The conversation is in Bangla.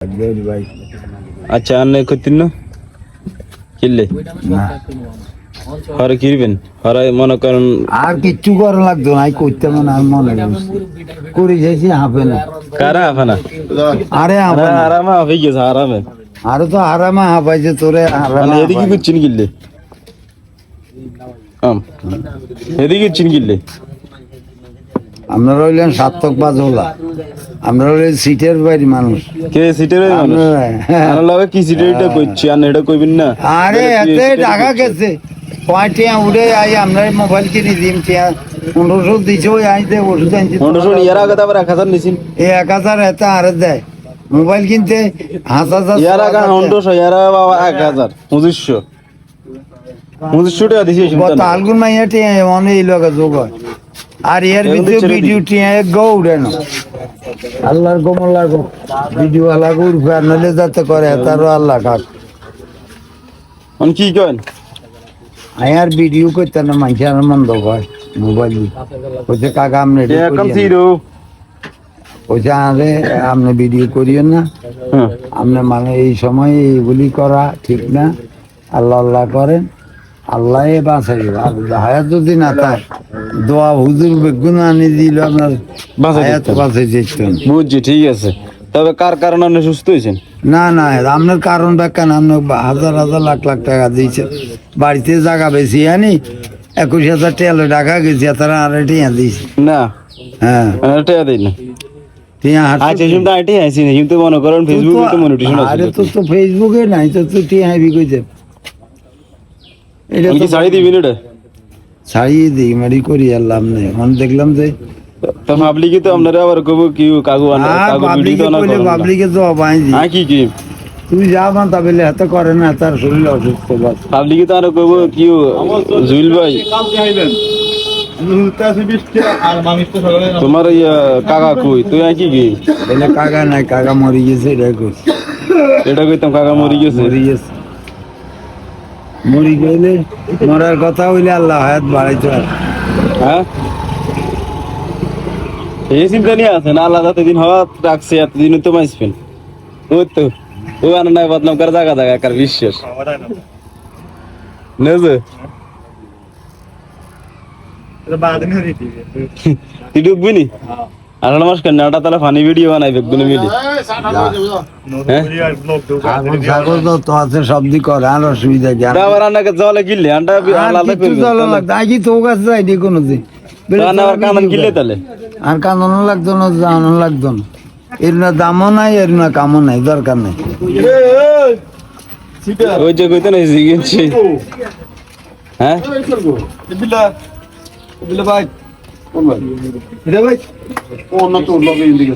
ভাই আচ্ছা আন্নে কইতিন কিল্লে হরে কিরবেন হরে মনে করেন আর কিচ্ছু করা লাগতো না করতে মনে আর মনে করে যাইছি হাফে না কারা আফানা আরে আরামা হয়ে গেছে আরামে আরে তো আরামে হাফাইছে তোরে মানে এদিকে কুচ্ছিন কিল্লে এদিকে চিন কিল্লে আমরা রইলেন সার্থক বাজওয়ালা আমরা রইলেন সিটের বাইরে মানুষ কে সিটের মানুষ আর লাগে কি সিটেরটা কইছি আর এটা কইবেন না আরে এতে টাকা গেছে পয়টিয়া উড়ে আই আমরা মোবাইল কিনে দিম টিয়া 1500 দিছো আইতে ওষুধ আনছি 1500 ইয়ার আগে আবার 1000 নিছেন এই 1000 এত আর দেয় মোবাইল কিনতে 5000 ইয়ার আগে 1500 ইয়ার বাবা 1000 2500 টাকা দিছি কত আলগুন মাইয়া টিয়া মনে এই লগা যোগ হয় আর এর ভিতরে ভিডিও টিয়া গো উড়ে না আল্লাহর গোমলার ভিডিও লাগু উড়বে নলে যাতে করে তারও আল্লাহ কাক অন কি করেন আয়ার ভিডিও করতে না মাইছে আর মন্দ হয় মোবাইল কইছে কাকা আমনে এখন জিরো কইছে আরে আমনে ভিডিও করিও না আমনে মানে এই সময় এইগুলি করা ঠিক না আল্লাহ আল্লাহ করেন আল্লাহ বাঁচাইব আর হায়াত যদি না থাকে দোয়া হুজুর বেগুন আনি দিল আপনার হায়াত বাঁচাই যেত বুঝছি ঠিক আছে তবে কার কারণে আপনি সুস্থ হয়েছেন না না আপনার কারণ ব্যাখ্যা না আপনার হাজার হাজার লাখ লাখ টাকা দিয়েছে বাড়িতে জায়গা বেশি আনি 21,000 টাকা টাকা গেছি তারা আড়াই টাকা দিয়েছে না হ্যাঁ টাকা দিই না আচ্ছা কিন্তু আইটি আইছি না কিন্তু মনে করেন ফেসবুকে তো মনিটরিজেশন আছে আরে তো ফেসবুকে নাই তো তুই টিয়া হাইবি কইতে এটা কি শাড়ি দিবেন এটা ছাড়িয়ে দিই মারি করি আর লাভ নেই মনে দেখলাম যে তো পাবলিকে তো আপনারা আবার কব কি কাগু কাগু ভিডিও তো না করেন পাবলিকে তো অবাই দি কি কি তুই যা বান তাবেলে এত করে না তার শরীর অসুস্থ বাস পাবলিকে তো আর কব কি জুইল ভাই তোমার কাকা কই তুই কি কি বলে কাকা নাই কাকা মরি গেছে এটা কইতাম কাকা মরি গেছে মরি গেলে মরার কথা হইলে আল্লাহ হায়াত বাড়াইতে পারে হ্যাঁ এই চিন্তা নিয়ে আছেন আল্লাহ যতদিন হওয়া রাখছে এতদিন তো মাইসবেন ওই তো ও আনা নাই বদনাম করে জায়গা জায়গা কার বিশ্বাস নেজে তুই ডুববি নি আর নমস্কার নাটা তাহলে ফানি ভিডিও বানাই বেগুনে মিলি ছাগল তো আছে সব দিক করে আর অসুবিধা কি আবার আন্নাকে জলে গিললে আন্ডা আলাদা করে জল লাগতো আগে তো কাছে যাইনি কোনো দিন আবার কানন গিললে তাহলে আর কানন লাগতো না জানো লাগতো না এর না দামও নাই এর না কামও নাই দরকার নাই ওই যে কইতে নাই জিগেছি হ্যাঁ ভাই ভাই অন্য তো লগে ইন্দিকে